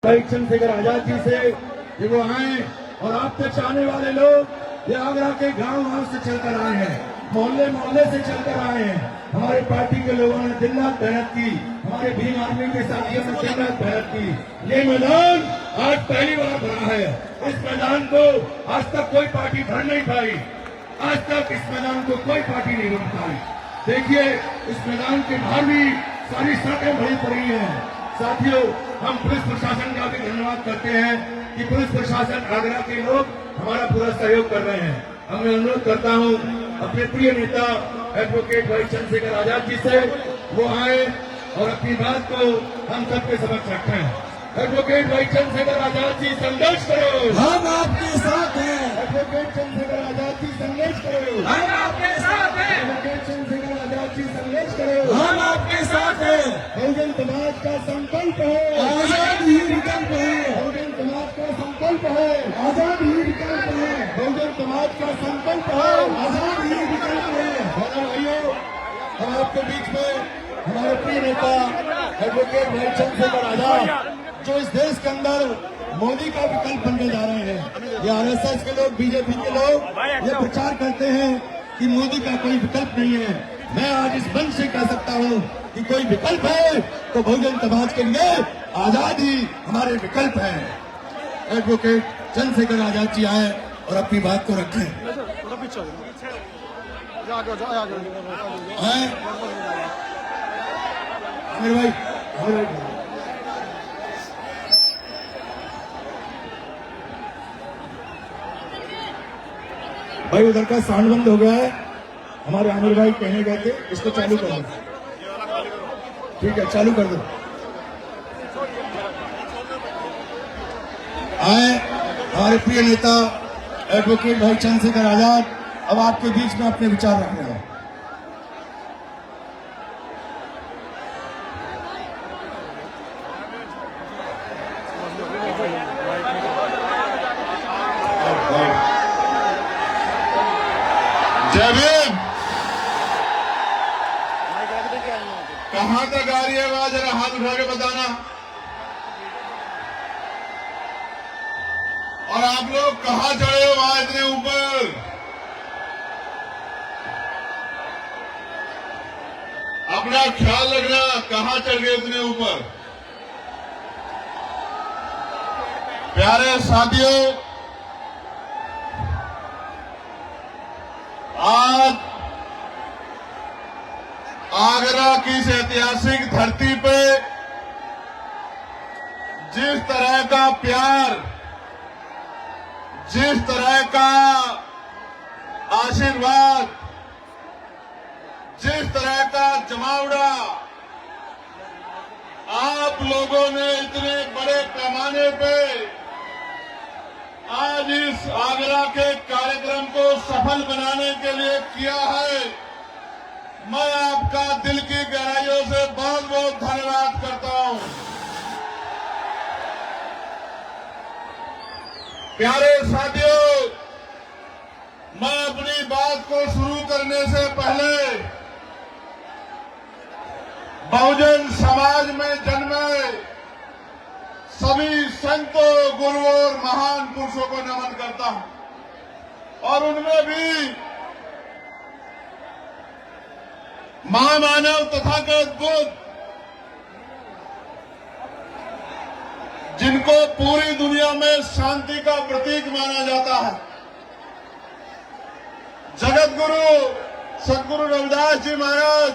भाई चंद्रशेखर आजाद जी से कि वो आए और आप तक आने वाले लोग ये आगरा के गांव से चलकर आए हैं, मोहल्ले मोहल्ले से चलकर आए हैं। हमारे पार्टी के लोगों ने दिन रात मेहनत की, हमारे भीम आर्मी के साथियों ने दिन रात मेहनत की। ये मैदान आज पहली बार भरा है। इस मैदान को आज तक कोई पार्टी भर नहीं पाई, आज तक इस मैदान को कोई पार्टी नहीं भर पाई। देखिए इस मैदान के बाहर भी सारी सड़कें भरी पड़ी हैं। साथियों, हम पुलिस प्रशासन का भी धन्यवाद करते हैं कि पुलिस प्रशासन आगरा के लोग हमारा पूरा सहयोग कर रहे हैं। अब मैं अनुरोध करता हूं अपने प्रिय नेता एडवोकेट भाई चंद्रशेखर आजाद जी से वो आए और अपनी बात को हम सबके समक्ष रखें। एडवोकेट भाई चंद्रशेखर आजाद जी संघर्ष करो, हम आपके साथ हैं। एडवोकेट चंद्रशेखर आजाद जी संघर्ष करो, हम आपके साथ हैं। एडवोकेट चंद्रशेखर आजाद जी संघर्ष करो, हम आपके साथ हैं। बहुजन समाज का संकल्प है, आजाद ही विकल्प है। बहुजन समाज का संकल्प है, आजाद ही विकल्प है। बहुजन समाज का संकल्प है, आजाद ही विकल्प है। भाइयों, हम आपके बीच में हमारे प्रिय नेता एडवोकेट भाई चंद्रशेखर आजाद जो इस देश के अंदर मोदी का विकल्प बनने जा रहे हैं। ये आरएसएस के लोग, बीजेपी के लोग ये प्रचार करते हैं कि मोदी का कोई विकल्प नहीं है। मैं आज इस मंच से कह सकता हूं कि कोई विकल्प है तो बहुजन समाज के लिए आजाद ही हमारे विकल्प है। एडवोकेट चंद्रशेखर आजाद जी आए और अपनी बात को रखें। आमिर भाई, भाई उधर का साउंड बंद हो गया है। हमारे आमिर भाई कहने गए थे इसको चालू कर दो। ठीक है, चालू कर दो। आए हमारे प्रिय नेता एडवोकेट भाई चंद्रशेखर आजाद अब आपके बीच में अपने विचार रख रहे हैं। जय भीम। कहां तक आ रही है आवाज? जरा हाथ उठा के बताना। और आप लोग कहां चढ़े हो वहां इतने ऊपर? अपना ख्याल रखना, कहां चढ़ गए इतने ऊपर? प्यारे साथियों, आज आगरा की इस ऐतिहासिक धरती पे जिस तरह का प्यार, जिस तरह का आशीर्वाद, जिस तरह का जमावड़ा आप लोगों ने इतने बड़े पैमाने पे आज इस आगरा के कार्यक्रम को सफल बनाने के लिए किया है, मैं आपका दिल की गहराइयों से बहुत बहुत धन्यवाद करता हूं। प्यारे साथियों, मैं अपनी बात को शुरू करने से पहले बहुजन समाज में जन्मे सभी संतों, गुरुओं और महान पुरुषों को नमन करता हूं। और उनमें भी महामानव तथागत बुद्ध, जिनको पूरी दुनिया में शांति का प्रतीक माना जाता है, जगत गुरु सदगुरु रविदास जी महाराज,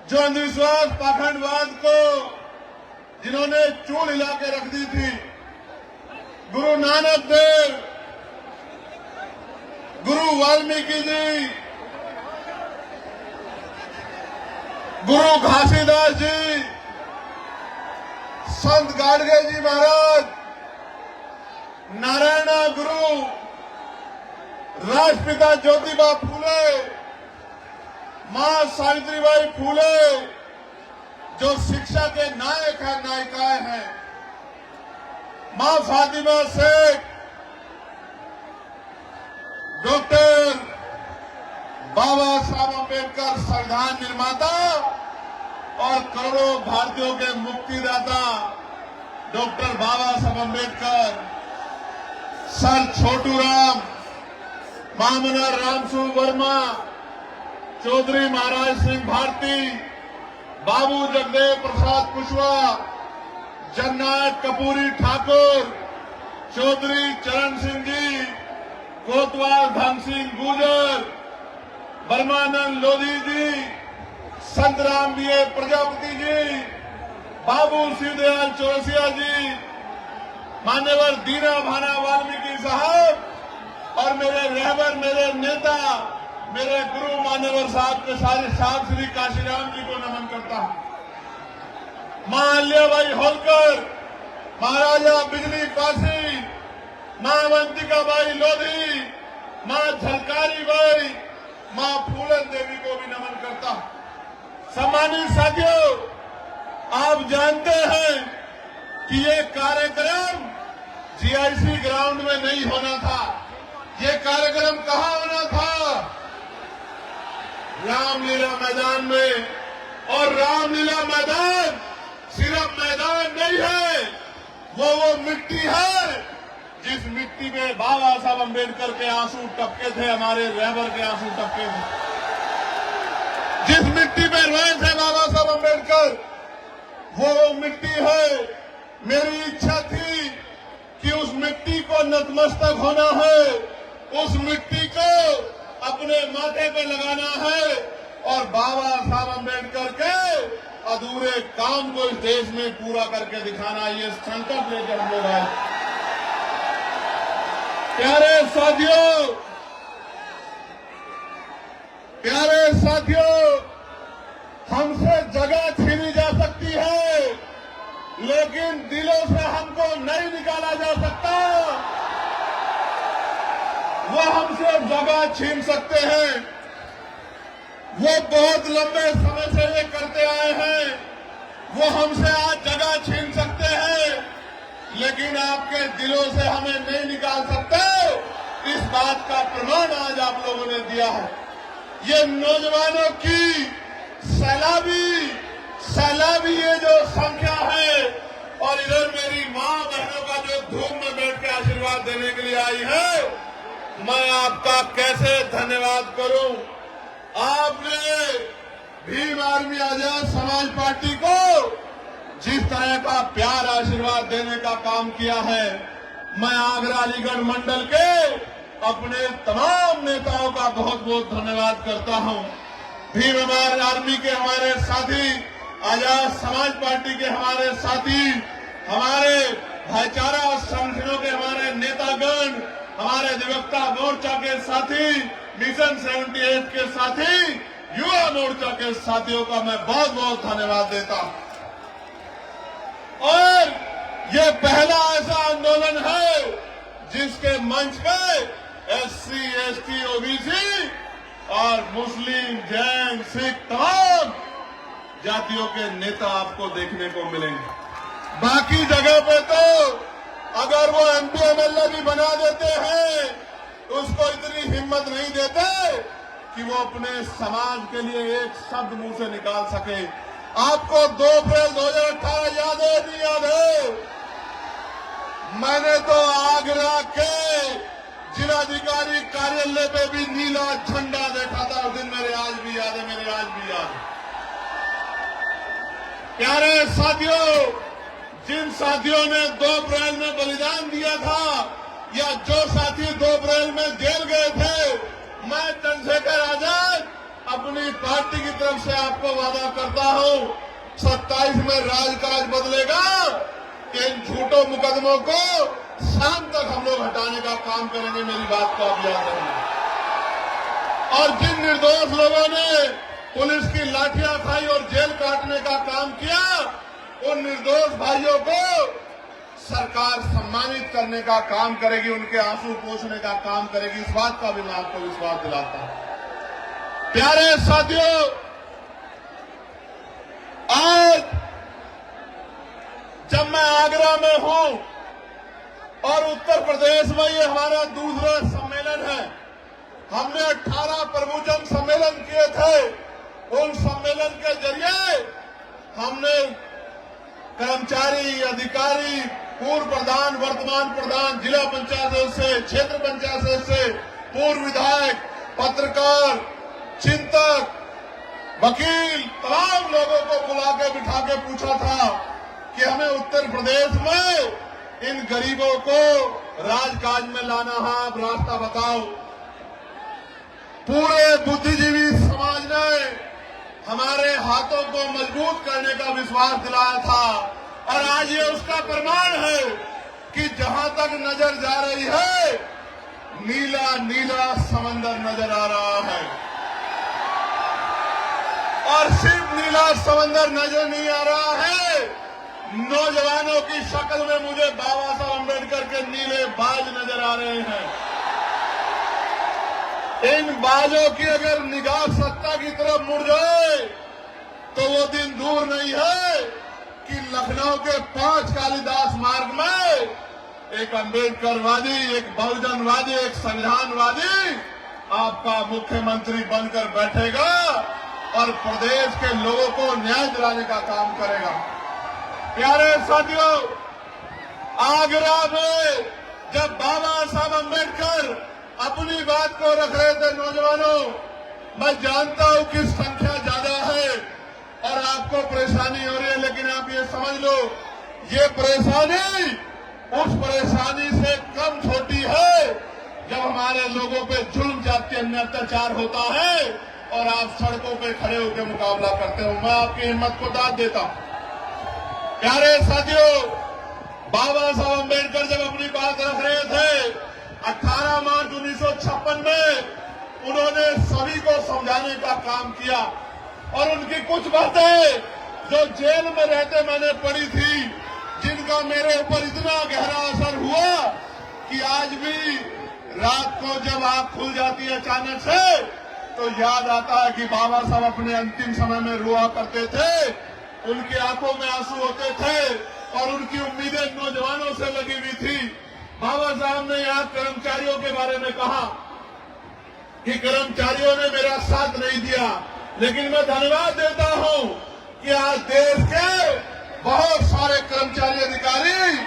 जो अंधविश्वास पाखंडवाद को जिन्होंने चूल हिला के रख दी थी, गुरु नानक देव, गुरु वाल्मीकि जी, गुरु घासीदास जी, संत गाडगे जी महाराज, नारायणा गुरु, राष्ट्रपिता ज्योतिबा फूले, मां सावित्रीबाई फूले, जो शिक्षा के नायक हैं, नायिकाएं हैं, मां फातिमा शेख, डॉक्टर बाबा साहब अम्बेडकर संविधान निर्माता और करोड़ों भारतीयों के मुक्तिदाता डॉक्टर बाबा साहब अम्बेडकर, सर छोटू राम, मामना रामसू वर्मा, चौधरी महाराज सिंह भारती, बाबू जगदेव प्रसाद कुशवाहा, जननायक कपूरी ठाकुर, चौधरी चरण सिंह जी, कोतवाल धन सिंह गुजर, ब्रह्मानंद लोधी जी, संतराम बीए प्रजापति जी, बाबू शिवदयाल चौरसिया जी, मान्यवर दीना भाना वाल्मीकि साहब और मेरे रहबर, मेरे नेता, मेरे गुरु मान्यवर साहब के सारे साहब श्री काशीराम जी को नमन करता हूं। मां अल्लाबाई होलकर, महाराजा बिजली पासी, मां अवंतिकाबाई लोधी, मां झलकारी बाई, मां फूलन देवी को भी नमन करता हूं। सम्मानित साथियों, आप जानते हैं कि ये कार्यक्रम जीआईसी ग्राउंड में नहीं होना था। ये कार्यक्रम कहां होना था? रामलीला मैदान में। और रामलीला मैदान सिर्फ मैदान नहीं है, वो मिट्टी है जिस मिट्टी में बाबा साहब अम्बेडकर के आंसू टपके थे, हमारे रहबर के आंसू टपके थे। जिस मिट्टी में रोए थे बाबा साहब अम्बेडकर, वो मिट्टी है। मेरी इच्छा थी कि उस मिट्टी को नतमस्तक होना है, उस मिट्टी को अपने माथे पे लगाना है और बाबा साहब अम्बेडकर के अधूरे काम को इस देश में पूरा करके दिखाना, ये संकल्प लेकर हम लोग आए। प्यारे साथियों, हमसे जगह छीनी जा सकती है, लेकिन दिलों से हमको नहीं निकाला जा सकता। वो हमसे जगह छीन सकते हैं, वो बहुत लंबे समय से ये करते आए हैं। वो हमसे आज जगह छीन सकते हैं, लेकिन आपके दिलों से हमें नहीं निकाल सकते। इस बात का प्रमाण आज आप लोगों ने दिया है। ये नौजवानों की सैलाबी ये जो संख्या है, और इधर मेरी मां बहनों का जो धूम में बैठ के आशीर्वाद देने के लिए आई है, मैं आपका कैसे धन्यवाद करूं। आपने भीम आर्मी आजाद समाज पार्टी को जिस तरह का प्यार आशीर्वाद देने का काम किया है, मैं आगरा अलीगढ़ मंडल के अपने तमाम नेताओं का बहुत बहुत धन्यवाद करता हूं। भीम आर्मी के हमारे साथी, आजाद समाज पार्टी के हमारे साथी, हमारे भाईचारा संगठनों के हमारे नेतागण, हमारे अधिवक्ता मोर्चा के साथी, मिशन 78 के साथी, युवा मोर्चा के साथियों का मैं बहुत बहुत धन्यवाद देता हूं। और ये पहला ऐसा आंदोलन है जिसके मंच पे SC, ST, OBC और मुस्लिम, जैन, सिख तमाम जातियों के नेता आपको देखने को मिलेंगे। बाकी जगह पे तो अगर वो MP MLA भी बना देते हैं, उसको इतनी हिम्मत नहीं देते कि वो अपने समाज के लिए एक शब्द मुंह से निकाल सके। आपको 2 अप्रैल 2018 याद है, नहीं याद है? मैंने तो आगरा के जिलाधिकारी कार्यालय पे भी नीला झंडा देखा था उस दिन, मेरे आज भी याद है। प्यारे साथियों, जिन साथियों ने 2 अप्रैल में बलिदान दिया था, या जो साथी 2 अप्रैल में जेल गए थे, मैं चंद्रशेखर आजाद अपनी पार्टी की तरफ से आपको वादा करता हूं, 27 में राजकाज बदलेगा कि इन झूठों मुकदमों को शाम तक हम लोग हटाने का काम करेंगे। मेरी बात को आप याद रखेंगे। और जिन निर्दोष लोगों ने पुलिस की लाठियां खाई और जेल काटने का काम किया, उन निर्दोष भाइयों को सरकार सम्मानित करने का काम करेगी, उनके आंसू पोंछने का काम करेगी। इस बात का भी मैं आपको विश्वास दिलाता हूं। प्यारे साथियों, आज जब मैं आगरा में हूं और उत्तर प्रदेश में ये हमारा दूसरा सम्मेलन है, हमने 18 प्रमुजन सम्मेलन किए थे। उन सम्मेलन के जरिए हमने कर्मचारी, अधिकारी, पूर्व प्रधान, वर्तमान प्रधान, जिला पंचायत सदस्य, क्षेत्र पंचायत सदस्य, पूर्व विधायक, पत्रकार, चिंतक, वकील, तमाम लोगों को बुला के बिठा के पूछा था कि हमें उत्तर प्रदेश में इन गरीबों को राजकाज में लाना है, आप रास्ता बताओ। पूरे बुद्धिजीवी समाज ने हमारे हाथों को मजबूत करने का विश्वास दिलाया था और आज ये उसका प्रमाण है कि जहां तक नजर जा रही है नीला नीला समंदर नजर आ रहा है। और सिर्फ नीला समंदर नजर नहीं आ रहा है, नौजवानों की शक्ल में मुझे बाबा साहब अम्बेडकर के नीले बाज नजर आ रहे हैं। इन बाजों की अगर निगाह सत्ता की तरफ मुड़ जाए तो वो दिन दूर नहीं है कि लखनऊ के 5 कालिदास मार्ग में एक अम्बेडकरवादी, एक बहुजनवादी, एक संविधानवादी आपका मुख्यमंत्री बनकर बैठेगा और प्रदेश के लोगों को न्याय दिलाने का काम करेगा। प्यारे साथियों, आगरा में जब बाबा साहब अम्बेडकर अपनी बात को रख रहे थे, नौजवानों, मैं जानता हूं कि संख्या ज्यादा है और आपको परेशानी हो रही है, लेकिन आप ये समझ लो ये परेशानी उस परेशानी से कम छोटी है जब हमारे लोगों पे जुल्म, जाति, अन्य अत्याचार होता है और आप सड़कों पे खड़े होकर मुकाबला करते हो। मैं आपकी हिम्मत को दाद देता हूं। प्यारे साथियों, बाबा साहब अम्बेडकर जब अपनी बात रख रहे थे 18 मार्च 1956 में उन्होंने सभी को समझाने का काम किया और उनकी कुछ बातें जो जेल में रहते मैंने पढ़ी थी, जिनका मेरे ऊपर इतना गहरा असर हुआ कि आज भी रात को जब आंख खुल जाती है अचानक से तो याद आता है कि बाबा साहब अपने अंतिम समय में रोआ करते थे, उनकी आंखों में आंसू होते थे और उनकी उम्मीदें नौजवानों से लगी हुई थी। बाबा साहब ने यहाँ कर्मचारियों के बारे में कहा कि कर्मचारियों ने मेरा साथ नहीं दिया, लेकिन मैं धन्यवाद देता हूं कि आज देश के बहुत सारे कर्मचारी अधिकारी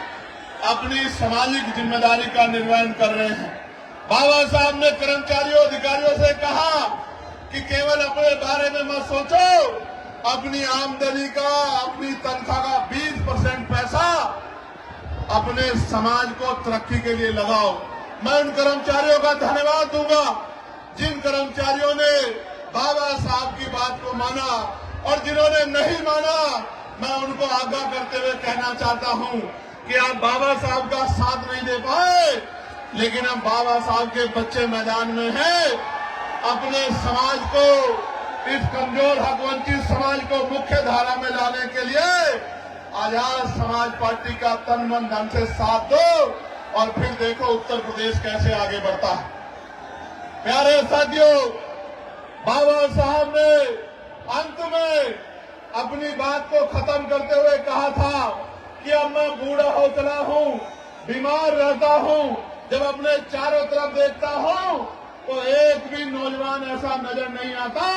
अपनी सामाजिक जिम्मेदारी का निर्वहन कर रहे हैं। बाबा साहब ने कर्मचारियों अधिकारियों से कहा कि केवल अपने बारे में मत सोचो, अपनी आमदनी का, अपनी तनख्वाह का 20% पैसा अपने समाज को तरक्की के लिए लगाओ। मैं उन कर्मचारियों का धन्यवाद दूंगा जिन कर्मचारियों ने बाबा साहब की बात को माना और जिन्होंने नहीं माना, मैं उनको आगाह करते हुए कहना चाहता हूं कि आप बाबा साहब का साथ नहीं दे पाए, लेकिन अब बाबा साहब के बच्चे मैदान में हैं। अपने समाज को, इस कमजोर हक वंचित समाज को मुख्य धारा में लाने के लिए आजाद समाज पार्टी का तन मन धन से साथ दो और फिर देखो उत्तर प्रदेश कैसे आगे बढ़ता है। प्यारे साथियों, बाबा साहब ने अंत में अपनी बात को खत्म करते हुए कहा था कि अब मैं बूढ़ा हो चला हूं, बीमार रहता हूं, जब अपने चारों तरफ देखता हूं तो एक भी नौजवान ऐसा नजर नहीं आता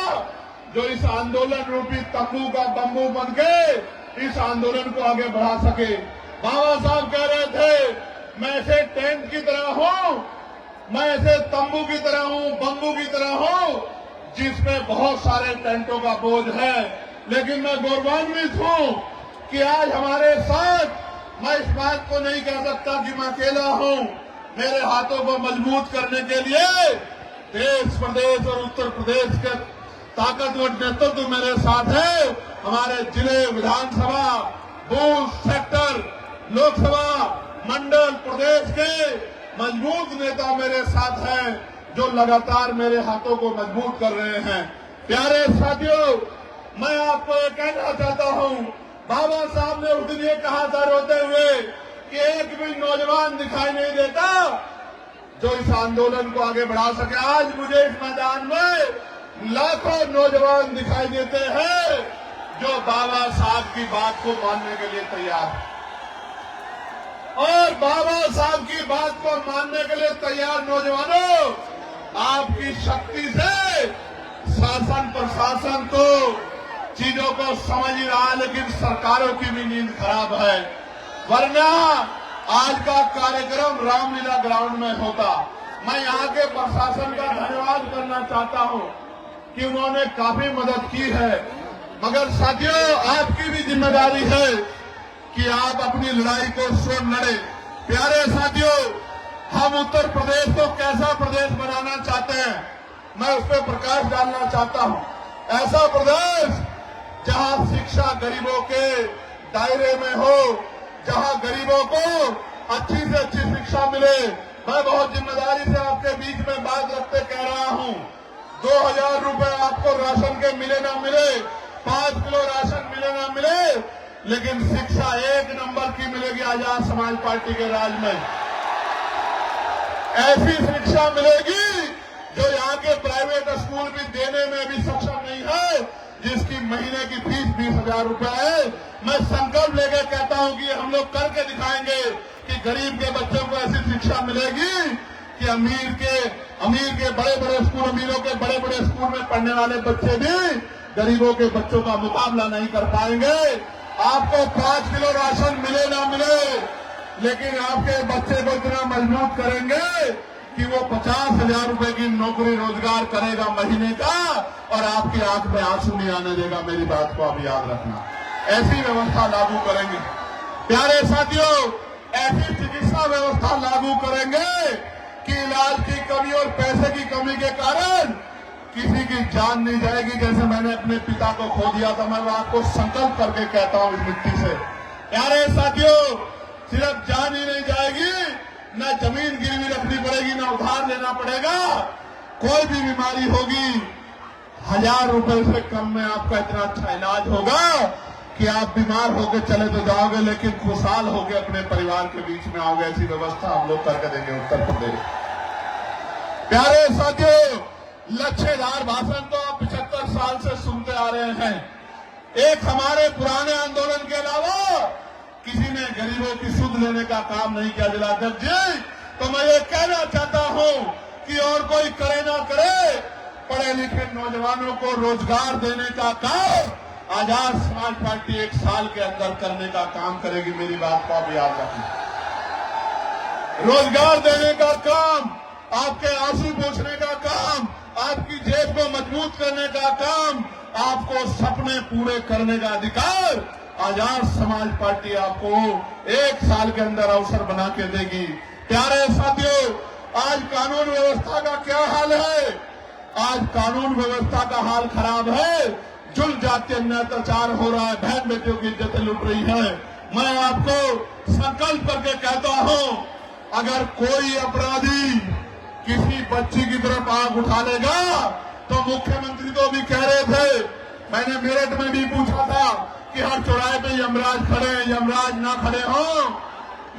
जो इस आंदोलन रूपी तंबू का बम्बू बन के इस आंदोलन को आगे बढ़ा सके। बाबा साहब कह रहे थे, मैं ऐसे टेंट की तरह हूं, मैं ऐसे तंबू की तरह हूं, बम्बू की तरह हूं, जिसमें बहुत सारे टेंटों का बोझ है, लेकिन मैं गौरवान्वित हूं कि आज हमारे साथ मैं इस बात को नहीं कह सकता कि मैं अकेला हूं। मेरे हाथों को मजबूत करने के लिए देश, प्रदेश और उत्तर प्रदेश के ताकतवर नेतृत्व मेरे साथ है। हमारे जिले, विधानसभा, बूथ, सेक्टर, लोकसभा, मंडल, प्रदेश के मजबूत नेता मेरे साथ हैं जो लगातार मेरे हाथों को मजबूत कर रहे हैं। प्यारे साथियों, मैं आपको ये कहना चाहता हूं, बाबा साहब ने उस दिन ये कहा था रोते हुए कि एक भी नौजवान दिखाई नहीं देता जो इस आंदोलन को आगे बढ़ा सके। आज मुझे इस मैदान में लाखों नौजवान दिखाई देते हैं जो बाबा साहब की बात को मानने के लिए तैयार है और बाबा साहब की बात को मानने के लिए तैयार नौजवानों, आपकी शक्ति से शासन प्रशासन को चीजों को समझ ही रहा है, लेकिन सरकारों की भी नींद खराब है। वरना आज का कार्यक्रम रामलीला ग्राउंड में होता। मैं यहाँ के प्रशासन का धन्यवाद करना चाहता हूँ कि उन्होंने काफी मदद की है, मगर साथियों आपकी भी जिम्मेदारी है कि आप अपनी लड़ाई को स्वयं लड़े। प्यारे साथियों, हम उत्तर प्रदेश को कैसा प्रदेश बनाना चाहते हैं, मैं उस पर प्रकाश डालना चाहता हूं। ऐसा प्रदेश जहां शिक्षा गरीबों के दायरे में हो, जहां गरीबों को अच्छी से अच्छी शिक्षा मिले। मैं बहुत जिम्मेदारी से आपके बीच में बात रखते कह रहा हूं, 2000 रुपए आपको राशन के मिले ना मिले, 5 किलो राशन मिले ना मिले, लेकिन शिक्षा 1 नंबर की मिलेगी आजाद समाज पार्टी के राज में। ऐसी शिक्षा मिलेगी जो यहाँ के प्राइवेट स्कूल भी देने में भी सक्षम नहीं है, जिसकी महीने की फीस 20,000 रुपए है। मैं संकल्प लेकर कहता हूं कि हम लोग करके दिखाएंगे कि गरीब के बच्चों को ऐसी शिक्षा मिलेगी कि अमीर के बड़े बड़े स्कूल, अमीरों के बड़े बड़े स्कूल में पढ़ने वाले बच्चे भी गरीबों के बच्चों का मुकाबला नहीं कर पाएंगे। आपको 5 किलो राशन मिले ना मिले, लेकिन आपके बच्चे को इतना मजबूत करेंगे कि वो 50,000 रुपए की नौकरी रोजगार करेगा महीने का, और आपकी आंख में आंसू नहीं आने देगा। मेरी बात को आप याद रखना। ऐसी व्यवस्था लागू करेंगे। प्यारे साथियों, ऐसी चिकित्सा व्यवस्था लागू करेंगे कि इलाज की कमी और पैसे की कमी के कारण किसी की जान नहीं जाएगी। जैसे मैंने अपने पिता को खो दिया था, मैं आपको संकल्प करके कहता हूं इस मिट्टी से। प्यारे साथियों, सिर्फ जान ही नहीं जाएगी, न जमीन गिरवी रखनी पड़ेगी, न उधार लेना पड़ेगा। कोई भी बीमारी होगी, 1000 रुपए से कम में आपका इतना अच्छा इलाज होगा कि आप बीमार होकर चले तो जाओगे, लेकिन खुशहाल होकर अपने परिवार के बीच में आओगे। ऐसी व्यवस्था हम लोग करके देंगे उत्तर प्रदेश। प्यारे साथियों, लच्छेदार भाषण तो आप 75 साल से सुनते आ रहे हैं। एक हमारे पुराने आंदोलन के अलावा किसी ने गरीबों की सुध लेने का काम नहीं किया जिलाध्यक्ष जी। तो मैं ये कहना चाहता हूं कि और कोई करे ना करे, पढ़े लिखे नौजवानों को रोजगार देने का काम आजाद समाज पार्टी 1 साल के अंदर करने का काम करेगी। मेरी बात को आप याद रखना। रोजगार देने का काम, आपके आंसू पोंछने का काम, आपकी जेब को मजबूत करने का काम, आपको सपने पूरे करने का अधिकार आजाद समाज पार्टी आपको 1 साल के अंदर अवसर बना के देगी। प्यारे साथियों, आज कानून व्यवस्था का क्या हाल है? आज कानून व्यवस्था का हाल खराब है। जुल्म जाति अन्याय अत्याचार हो रहा है, बहन बेटियों की इज्जतें लुट रही है। मैं आपको संकल्प करके कहता हूं, अगर कोई अपराधी किसी बच्ची की तरफ आंख उठा लेगा, तो मुख्यमंत्री तो भी कह रहे थे, मैंने मेरठ में भी पूछा था कि हर चौराहे पे यमराज खड़े हैं, यमराज ना खड़े हों,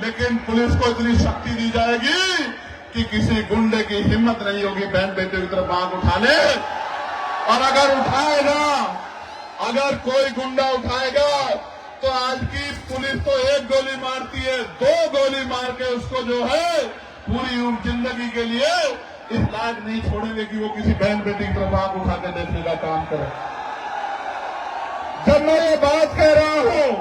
लेकिन पुलिस को इतनी शक्ति दी जाएगी कि किसी गुंडे की हिम्मत नहीं होगी बहन बेटियों की तरफ आंख उठा ले। और अगर उठाएगा, अगर कोई गुंडा उठाएगा, तो आज की पुलिस तो 1 गोली मारती है, 2 गोली मार के उसको जो है पूरी जिंदगी के लिए इस लायक नहीं छोड़ेंगे कि वो किसी बहन बेटी की तरफ आंख उठा के देखने का काम करे। जब मैं ये बात कह रहा हूं,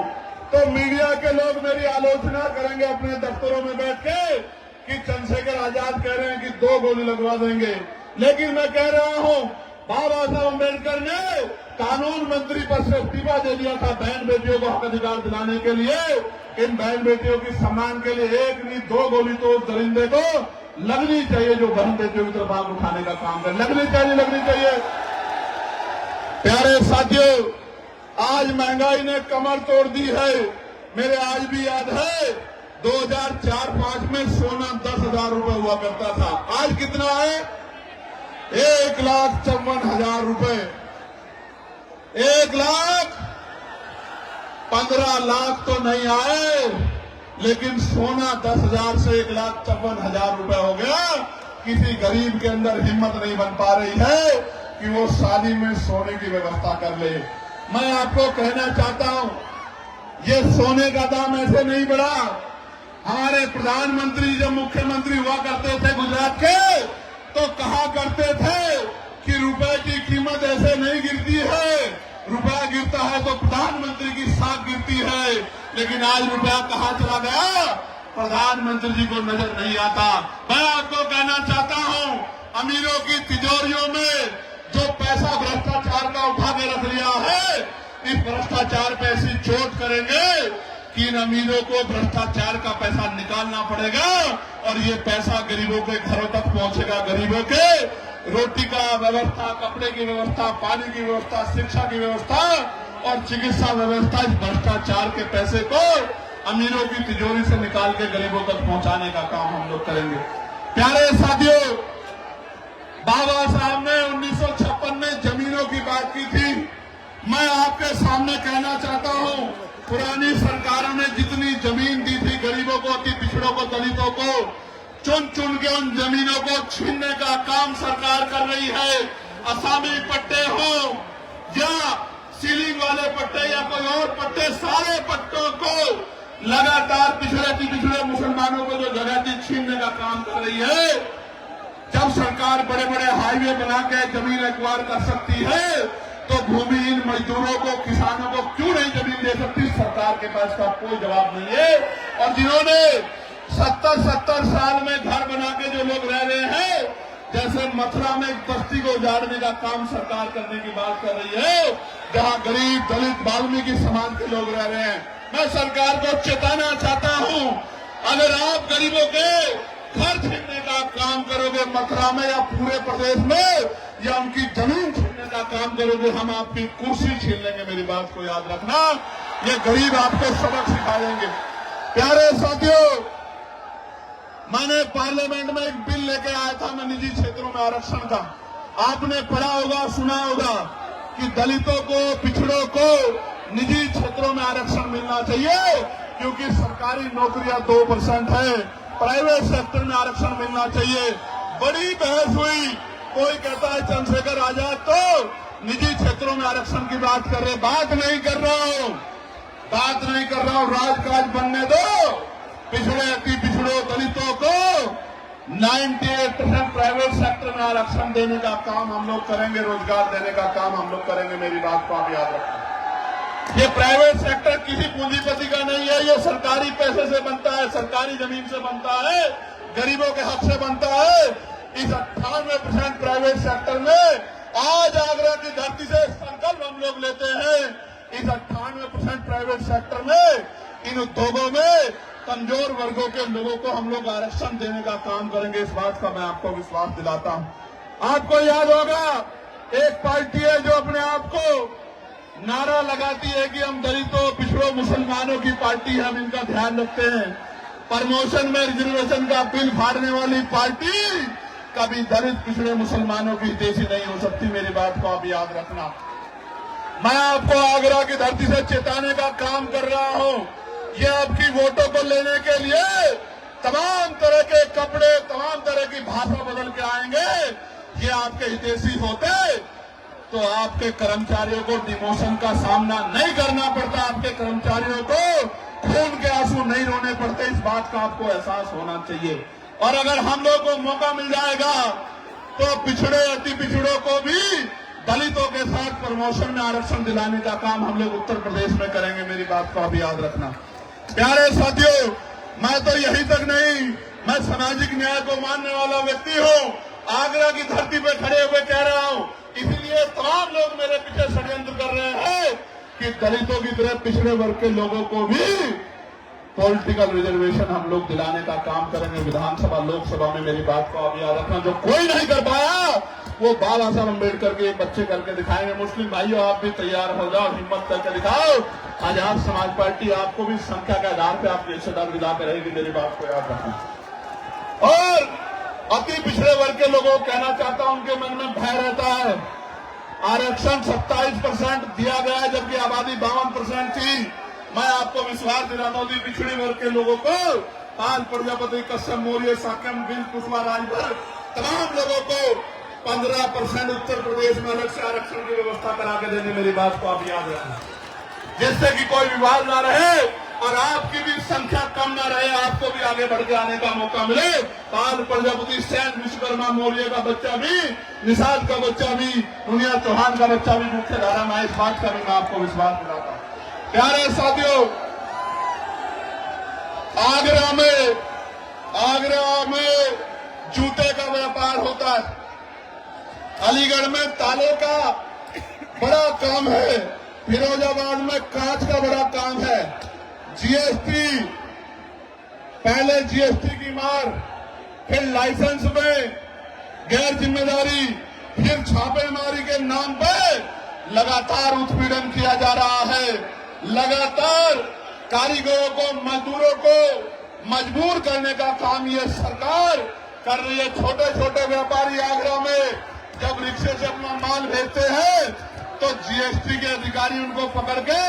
तो मीडिया के लोग मेरी आलोचना करेंगे अपने दफ्तरों में बैठ के कि चंद्रशेखर आजाद कह रहे हैं कि 2 गोली लगवा देंगे। लेकिन मैं कह रहा हूं, बाबा साहब अम्बेडकर ने कानून मंत्री पद से इस्तीफा दे दिया था बहन बेटियों को हक अधिकार दिलाने के लिए। इन बहन बेटियों की सम्मान के लिए 1 नहीं 2 गोली तो उस दरिंदे को लगनी चाहिए जो बहन बेटियों की तरफ आंख उठाने का काम करे। लगनी चाहिए। प्यारे साथियों, आज महंगाई ने कमर तोड़ दी है। मेरे आज भी याद है 2004-5 में सोना 10,000 रुपए हुआ करता था। आज कितना है? 1,54,000 रुपए। 1,15 लाख तो नहीं आए, लेकिन सोना 10,000 से 1,54,000 रुपए हो गया। किसी गरीब के अंदर हिम्मत नहीं बन पा रही है कि वो शादी में सोने की व्यवस्था कर ले। मैं आपको कहना चाहता हूं, ये सोने का दाम ऐसे नहीं बढ़ा। हमारे प्रधानमंत्री जब मुख्यमंत्री हुआ करते थे गुजरात के, तो कहा करते थे कि रुपए की कीमत ऐसे नहीं गिरती है, रुपया गिरता है तो प्रधानमंत्री की साख गिरती है, लेकिन आज रुपया कहाँ चला गया प्रधानमंत्री जी को नजर नहीं आता। मैं आपको कहना चाहता हूं, अमीरों की तिजोरियों में जो पैसा भ्रष्टाचार का उठा के रख लिया है, इस भ्रष्टाचार पे ऐसी चोट करेंगे कि इन अमीरों को भ्रष्टाचार का पैसा निकालना पड़ेगा और ये पैसा गरीबों के घरों तक पहुंचेगा। गरीबों के रोटी का व्यवस्था, कपड़े की व्यवस्था, पानी की व्यवस्था, शिक्षा की व्यवस्था और चिकित्सा व्यवस्था, इस भ्रष्टाचार के पैसे को अमीरों की तिजोरी से निकाल के गरीबों तक पहुंचाने का काम हम लोग करेंगे। प्यारे साथियों, बाबा साहब ने 1956 में जमीनों की बात की थी। मैं आपके सामने कहना चाहता हूं, पुरानी सरकारों ने जितनी जमीन दी थी गरीबों को, अति पिछड़ों को, दलितों को, चुन चुन के उन जमीनों को छीनने का काम सरकार कर रही है। असामी पट्टे हो या सीलिंग वाले पट्टे या कोई और पट्टे, सारे पट्टों को लगातार पिछड़े मुसलमानों को जो जगह थी छीनने का काम कर रही है। जब सरकार बड़े बड़े हाईवे बना के जमीन एक्वायर कर सकती है तो भूमिहीन मजदूरों को, किसानों को क्यों नहीं जमीन दे सकती? सरकार के पास का कोई जवाब नहीं है। और जिन्होंने 70 साल में घर बना के जो लोग रह रहे हैं, जैसे मथुरा में एक बस्ती को उजाड़ने का काम सरकार करने की बात कर रही है, जहां गरीब, दलित, वाल्मीकि समाज के लोग रह रहे हैं। मैं सरकार को चेताना चाहता हूं, अगर आप गरीबों के घर छीनने का काम करोगे मथुरा में या पूरे प्रदेश में, या उनकी जमीन छीनने का काम करोगे, हम आपकी कुर्सी छीन लेंगे। मेरी बात को याद रखना, ये गरीब आपको सबक सिखा देंगे। प्यारे साथियों, मैंने पार्लियामेंट में एक बिल लेके आया था, मैं निजी क्षेत्रों में आरक्षण का। आपने पढ़ा होगा, सुना होगा कि दलितों को, पिछड़ों को निजी क्षेत्रों में आरक्षण मिलना चाहिए, क्योंकि सरकारी नौकरियां 2% है, प्राइवेट सेक्टर में आरक्षण मिलना चाहिए। बड़ी बहस हुई, कोई कहता है चंद्रशेखर आजाद तो निजी क्षेत्रों में आरक्षण की बात कर रहे। बात नहीं कर रहा हूं, राजकाज बनने दो। पिछड़े, अति पिछड़ों, दलितों को 98% प्राइवेट सेक्टर में आरक्षण देने का काम हम लोग करेंगे, रोजगार देने का काम हम लोग करेंगे। मेरी बात को आप याद रखें। ये प्राइवेट सेक्टर किसी पूंजीपति का नहीं है, ये सरकारी पैसे से बनता है, सरकारी जमीन से बनता है, गरीबों के हक से बनता है। इस 98% प्राइवेट सेक्टर में आज आगरा की धरती से संकल्प हम लोग लेते हैं, इस 98% प्राइवेट सेक्टर में, इन उद्योगों में कमजोर वर्गों के लोगों को हम लोग आरक्षण देने का काम करेंगे। इस बात का मैं आपको विश्वास दिलाता हूं। आपको याद होगा, एक पार्टी है जो अपने आप को नारा लगाती है कि हम दलितों, पिछड़ों, मुसलमानों की पार्टी है, हम इनका ध्यान रखते हैं। प्रमोशन में रिजर्वेशन का बिल फाड़ने वाली पार्टी कभी दलित, पिछड़े, मुसलमानों की हितैषी नहीं हो सकती। मेरी बात को आप याद रखना। मैं आपको आगरा की धरती से चेताने का काम कर रहा हूं। ये आपकी वोटों को लेने के लिए तमाम तरह के कपड़े, तमाम तरह की भाषा बदल के आएंगे। ये आपके हितैषी होते तो आपके कर्मचारियों को डिमोशन का सामना नहीं करना पड़ता, आपके कर्मचारियों को खून के आंसू नहीं रोने पड़ते। इस बात का आपको एहसास होना चाहिए। और अगर हम लोग को मौका मिल जाएगा तो पिछड़े, अति पिछड़ों को भी दलितों के साथ प्रमोशन में आरक्षण दिलाने का काम हम लोग उत्तर प्रदेश में करेंगे। मेरी बात को आप याद रखना। प्यारे साथियों, मैं तो यही तक नहीं, मैं सामाजिक न्याय को मानने वाला व्यक्ति हूं। आगरा की धरती पे खड़े हुए कह रहा हूं, इसलिए तमाम लोग मेरे पीछे षड्यंत्र कर रहे हैं कि दलितों की तरह पिछड़े वर्ग के लोगों को भी पॉलिटिकल रिजर्वेशन हम लोग दिलाने का काम करेंगे विधानसभा, लोकसभा में। मेरी बात को आप याद रखना। जो कोई नहीं कर पाया वो बाबा साहब अम्बेडकर के बच्चे करके दिखाएंगे। मुस्लिम भाइयों, आप भी तैयार हो जाओ, हिम्मत करके दिखाओ। आजाद समाज पार्टी आपको भी संख्या के आधार पर आपकी हिस्सेदार दिला कर रहेगी। मेरी बात को याद रखना। और अति पिछड़े वर्ग के लोगों को कहना चाहता हूं, उनके मन में भय रहता है। आरक्षण 27% दिया गया है, जबकि आबादी 52% थी। मैं आपको विश्वास दिलाता हूं, पिछड़े वर्ग के लोगों को, पाल प्रजापति, कश्यप मौर्य, साक्यम, बिल, कुशवाहा, राजभर, तमाम लोगों को 15% उत्तर प्रदेश में अलग से आरक्षण की व्यवस्था करा के देने। मेरी बात को आप याद रखना, जिससे कि कोई विवाद ना रहे और आपकी भी संख्या कम ना रहे, आपको भी आगे बढ़ के आने का मौका मिले। पाल प्रजापति, सैन विश्वकर्मा मौर्य का बच्चा भी, निषाद का बच्चा भी, दुनिया चौहान का बच्चा भी मुख्य धारा में, इस बात का भी मैं आपको विश्वास दिलाता हूं। प्यारे साथियों, आगरा में जूते का व्यापार होता है, अलीगढ़ में तालों का बड़ा काम है, फिरोजाबाद में कांच का बड़ा काम है। जीएसटी, पहले जीएसटी की मार, फिर लाइसेंस में गैर जिम्मेदारी, फिर छापेमारी के नाम पर लगातार उत्पीड़न किया जा रहा है। लगातार कारीगरों को, मजदूरों को मजबूर करने का काम ये सरकार कर रही है। छोटे छोटे व्यापारी आगरा में जब रिक्शे से अपना माल भेजते हैं तो जीएसटी के अधिकारी उनको पकड़ के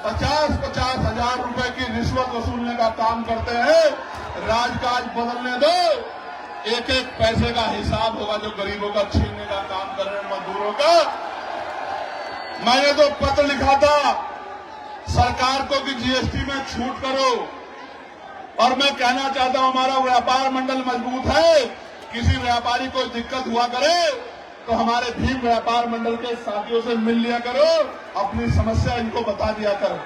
50-50 हजार रुपए की रिश्वत वसूलने का काम करते हैं। राजकाज बदलने दो, एक एक पैसे का हिसाब होगा जो गरीबों का छीनने का काम कर रहे हैं, मजदूरों का। मैंने तो पत्र लिखा था सरकार को कि जीएसटी में छूट करो, और मैं कहना चाहता हूं हमारा व्यापार मंडल मजबूत है। किसी व्यापारी को दिक्कत हुआ करे तो हमारे भीम व्यापार मंडल के साथियों से मिल लिया करो, अपनी समस्या इनको बता दिया करो।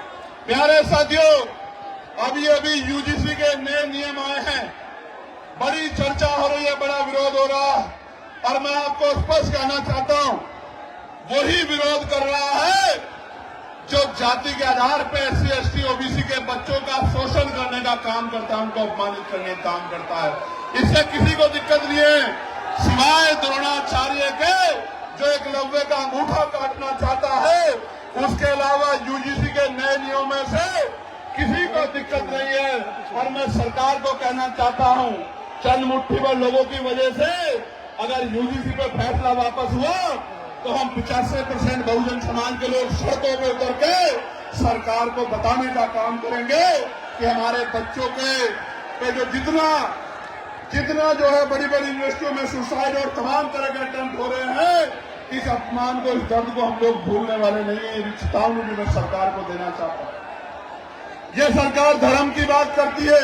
प्यारे साथियों, अभी यूजीसी के नए नियम आए हैं, बड़ी चर्चा हो रही है, बड़ा विरोध हो रहा है, और मैं आपको स्पष्ट कहना चाहता हूं वही विरोध कर रहा है जो जाति के आधार पर SC, ST, OBC के बच्चों का शोषण करने का काम करता है, उनको अपमानित करने का काम करता है। इससे किसी को दिक्कत नहीं है सिवाय द्रोणाचार्य के, जो एकलव्य का अंगूठा काटना चाहता है। उसके अलावा यूजीसी के नए नियमों में से किसी को दिक्कत नहीं है। और मैं सरकार को कहना चाहता हूं, चंद मुट्ठी भर लोगों की वजह से अगर यूजीसी पे फैसला वापस हुआ तो हम 85% बहुजन समाज के लोग सड़कों में उतर के सरकार को बताने का काम करेंगे कि हमारे बच्चों के जो जितना जो है बड़ी बड़ी यूनिवर्सिटियों में सुसाइड और तमाम तरह के अटेम्प्ट हो रहे हैं, इस अपमान को, इस दर्द को हम लोग भूलने वाले नहीं है। इन चेतावनी भी मैं सरकार को देना चाहता हूं। ये सरकार धर्म की बात करती है,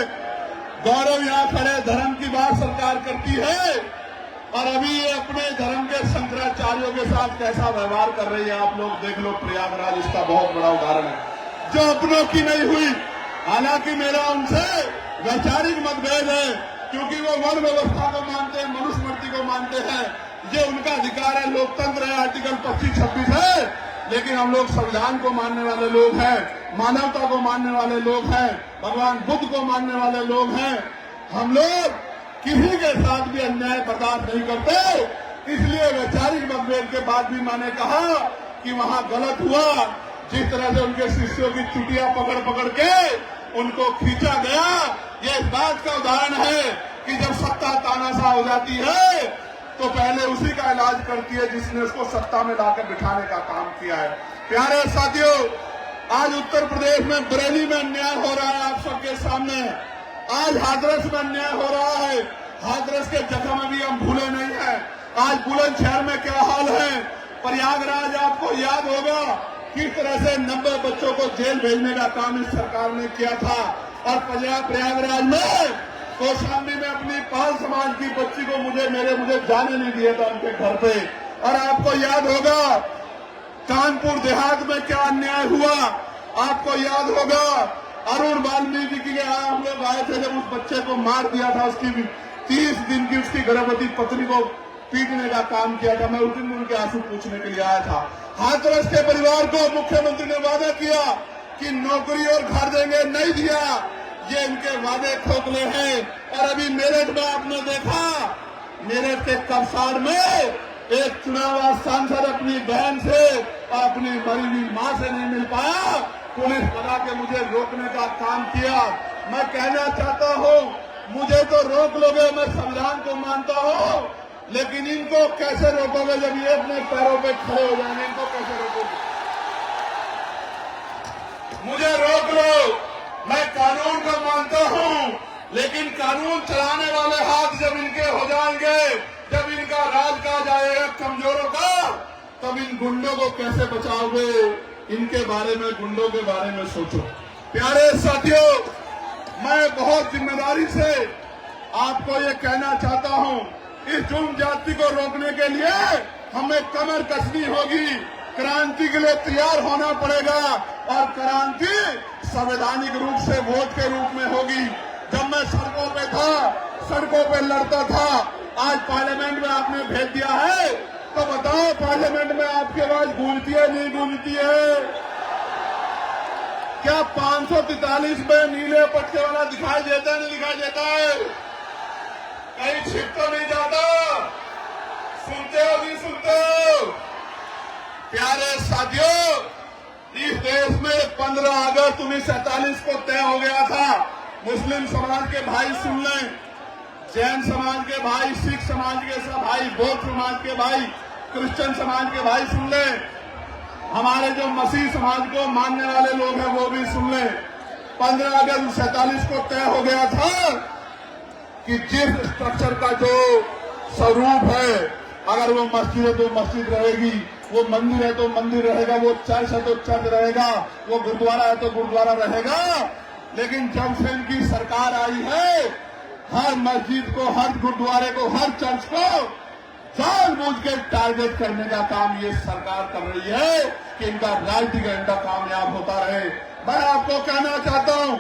गौरव यहां खड़े, धर्म की बात सरकार करती है, और अभी ये अपने धर्म के शंकराचार्यों के साथ कैसा व्यवहार कर रही है आप लोग देख लो। प्रयागराज इसका बहुत बड़ा उदाहरण है, जो अपनों की नहीं हुई। हालांकि मेरा उनसे वैचारिक मतभेद है, क्योंकि वो वर्ण व्यवस्था को मानते हैं, मनुस्मृति को मानते हैं, ये उनका अधिकार है, लोकतंत्र है, आर्टिकल 25-26 है। लेकिन हम लोग संविधान को मानने वाले लोग हैं, मानवता को मानने वाले लोग हैं, भगवान बुद्ध को मानने वाले लोग हैं। हम लोग किसी के साथ भी अन्याय बर्दाश्त नहीं करते। इसलिए वैचारिक मतभेद के बाद भी मैंने कहा कि वहां गलत हुआ, जिस तरह से उनके शिष्यों की चुटिया पकड़ पकड़ के उनको खींचा गया। ये इस बात का उदाहरण है कि जब सत्ता तानाशाह हो जाती है तो पहले उसी का इलाज करती है जिसने उसको सत्ता में लाकर बिठाने का काम किया है। प्यारे साथियों, आज उत्तर प्रदेश में बरेली में अन्याय हो रहा है आप सबके सामने। आज हाथरस में अन्याय हो रहा है। हाथरस के जख्म अभी हम भूले नहीं है। आज बुलंदशहर में क्या हाल है। प्रयागराज आपको याद होगा किस तरह से 90 बच्चों को जेल भेजने का काम इस सरकार ने किया था। और प्रयागराज में कौशाम्बी में अपनी पाल समाज की बच्ची को मुझे जाने नहीं दिया था उनके घर पे। और आपको याद होगा कानपुर देहात में क्या अन्याय हुआ। आपको याद होगा अरुण वाल्मीकि के यहाँ हम लोग आए थे जब उस बच्चे को मार दिया था, उसकी 30 दिन की उसकी गर्भवती पत्नी को पीटने का काम किया था। मैं उस दिन उनके आंसू पूछने के लिए आया था। हाथरस के परिवार को मुख्यमंत्री ने वादा किया कि नौकरी और घर देंगे, नहीं दिया। ये इनके वादे खोखले हैं। और अभी मेरठ में आपने देखा, मेरठ के कपसार में एक चुनाव सांसद अपनी बहन से और अपनी मरी हुई मां से नहीं मिल पाया, पुलिस बना के मुझे रोकने का काम किया। मैं कहना चाहता हूं, मुझे तो रोक लोगे, मैं संविधान को मानता हूं, लेकिन इनको कैसे रोकोगे जब ये अपने पैरों पे खड़े हो जाएंगे। इनको कैसे रोकोगे? मुझे रोक लो, मैं कानून को मानता हूं, लेकिन कानून चलाने वाले हाथ जब इनके हो जाएंगे, जब इनका राज कहा जाएगा कमजोरों का, तब इन गुंडों को कैसे बचाओगे? इनके बारे में, गुंडों के बारे में सोचो। प्यारे साथियों, मैं बहुत जिम्मेदारी से आपको ये कहना चाहता हूं, इस जुल्म जाति को रोकने के लिए हमें कमर कसनी होगी, क्रांति के लिए तैयार होना पड़ेगा और क्रांति संवैधानिक रूप से वोट के रूप में होगी। जब मैं सड़कों पे था, सड़कों पे लड़ता था, आज पार्लियामेंट में आपने भेज दिया है, तो बताओ पार्लियामेंट में आपकी आवाज गूंजती है नहीं गूंजती है? क्या 543 में नीले पट्टे वाला दिखाई देता है नहीं दिखाई देता है? कहीं छिप तो नहीं जाता? सुनते हो नहीं सुनते हो? प्यारे साथियों, इस देश में 15 अगस्त 1947 को तय हो गया था। मुस्लिम समाज के भाई सुन लें, जैन समाज के भाई, सिख समाज के भाई, बौद्ध समाज के भाई, क्रिश्चियन समाज के भाई सुन लें, हमारे जो मसीह समाज को मानने वाले लोग हैं वो भी सुन लें। 15 अगस्त 1947 को तय हो गया था कि जिस स्ट्रक्चर का जो स्वरूप है, अगर वो मस्जिद है तो मस्जिद रहेगी, वो मंदिर है तो मंदिर रहेगा, वो चर्च है तो चर्च रहेगा, वो गुरुद्वारा है तो गुरुद्वारा रहेगा। लेकिन जब से इनकी सरकार आई है, हर मस्जिद को, हर गुरुद्वारे को, हर चर्च को जानबूझ के टारगेट करने का काम ये सरकार कर रही है कि इनका राजनीतिक एजेंडा कामयाब होता रहे। मैं आपको कहना चाहता हूं,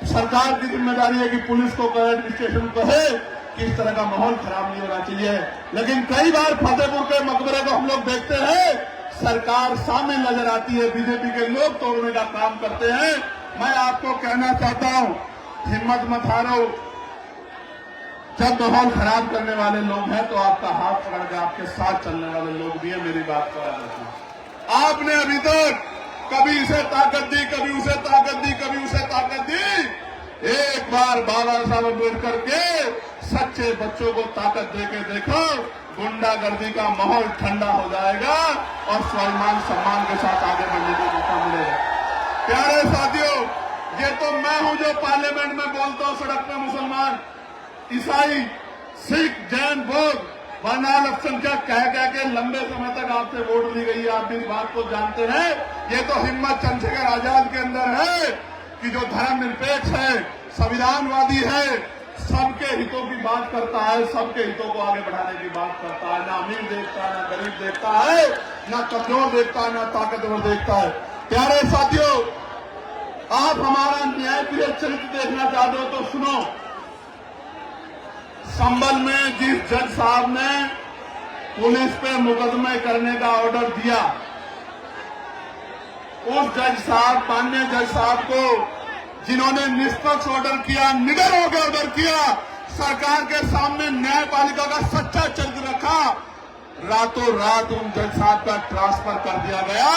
सरकार की जिम्मेदारी है कि पुलिस को कहे, एडमिनिस्ट्रेशन को कहे कि इस तरह का माहौल खराब नहीं होना चाहिए। लेकिन कई बार फतेहपुर के मकबरे को हम लोग देखते हैं, सरकार शामिल नजर आती है, बीजेपी के लोग तोड़ने का काम करते हैं। मैं आपको कहना चाहता हूं, हिम्मत मत हारो। जब माहौल खराब करने वाले लोग हैं तो आपका हाथ पकड़ के आपके साथ चलने वाले लोग भी हैं। मेरी बात को याद रखना। आपने अभी तक कभी इसे ताकत दी, कभी उसे ताकत दी, कभी उसे ताकत दी। एक बार बाबा साहब अम्बेडकर के सच्चे बच्चों को ताकत देके देखो, गुंडागर्दी का माहौल ठंडा हो जाएगा और स्वाभिमान सम्मान के साथ आगे बढ़ने का मौका मिलेगा। प्यारे साथियों, ये तो मैं हूं जो पार्लियामेंट में बोलता हूं, सड़क पे मुसलमान, ईसाई, सिख, जैन, बौद्ध, वरना अल्पसंख्यक कह के लंबे समय तक आपसे वोट ली गई है। आप इस बात को जानते हैं। ये तो हिम्मत चंद्रशेखर आजाद के अंदर है कि जो धर्मनिरपेक्ष है, संविधानवादी है, सबके हितों की बात करता है, सबके हितों को आगे बढ़ाने की बात करता है। ना अमीर देखता है, ना गरीब देखता है, ना कमजोर देखता है, ना ताकतवर देखता है। प्यारे साथियों, आप हमारा न्यायप्रिय चरित्र देखना चाहते हो तो सुनो। संभल में जिस जज साहब ने पुलिस पे मुकदमे करने का ऑर्डर दिया, उस जज साहब, माननीय जज साहब को, जिन्होंने निष्पक्ष ऑर्डर किया, निडर होकर ऑर्डर किया, सरकार के सामने न्यायपालिका का सच्चा चरित्र रखा, रातों रात उन जज साहब का ट्रांसफर कर दिया गया।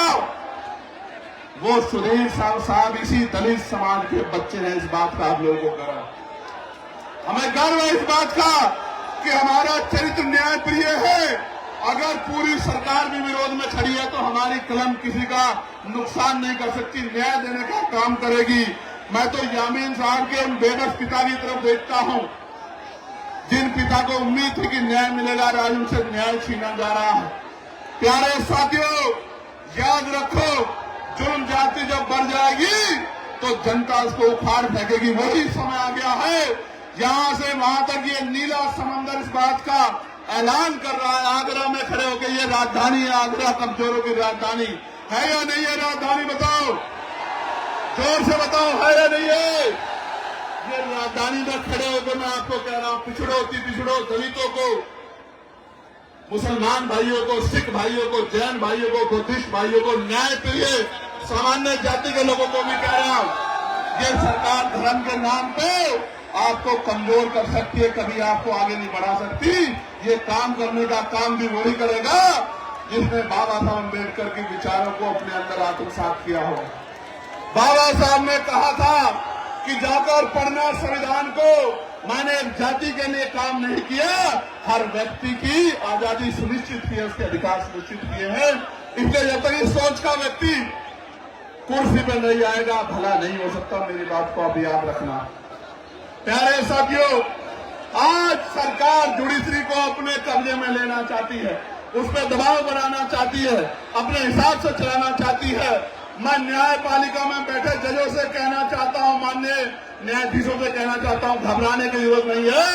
वो सुधीर साहब इसी दलित समाज के बच्चे हैं। इस बात का आप लोगों को गर्व, हमें गर्व है इस बात का कि हमारा चरित्र न्यायप्रिय है। अगर पूरी सरकार भी विरोध में खड़ी है तो हमारी कलम किसी का नुकसान नहीं कर सकती, न्याय देने का काम करेगी। मैं तो यामीन साहब के उन बेबस पिता की तरफ देखता हूं, जिन पिता को उम्मीद थी कि न्याय मिलेगा, आज उनसे न्याय छीना जा रहा है। प्यारे साथियों, याद रखो, जुल्म जाति जब बढ़ जाएगी तो जनता उसको उखाड़ फेंकेगी। वही समय आ गया है। यहां से वहां तक ये नीला समंदर इस बात का ऐलान कर रहा है, आगरा में खड़े होकर, ये राजधानी है, आगरा कमजोरों की राजधानी है या नहीं है? राजधानी बताओ, जोर से बताओ, है या नहीं है? ये राजधानी में खड़े होकर मैं आपको कह रहा हूं, पिछड़ो की पिछड़ो, दलितों को, मुसलमान भाइयों को, सिख भाइयों को, जैन भाइयों को, बुद्धिस्ट भाइयों को, न्याय प्रिय सामान्य जाति के लोगों को भी कह रहा हूं, ये सरकार धर्म के नाम पे आपको कमजोर कर सकती है, कभी आपको आगे नहीं बढ़ा सकती। ये काम करने का काम भी वही करेगा जिसने बाबा साहब अम्बेडकर के विचारों को अपने अंदर आत्मसात किया हो। बाबा साहब ने कहा था कि जाकर पढ़ना संविधान को, मैंने एक जाति के लिए काम नहीं किया, हर व्यक्ति की आजादी सुनिश्चित की है, उसके अधिकार सुनिश्चित किए हैं। इसलिए जब तक इस सोच का व्यक्ति कुर्सी पर नहीं आएगा, भला नहीं हो सकता। मेरी बात को आप याद रखना। प्यारे साथियों, आज सरकार जुडिशरी को अपने कब्जे में लेना चाहती है, उस पर दबाव बनाना चाहती है, अपने हिसाब से चलाना चाहती है। मैं न्यायपालिका में बैठे जजों से कहना चाहता हूं, माननीय न्यायाधीशों से कहना चाहता हूं, घबराने की जरूरत नहीं है।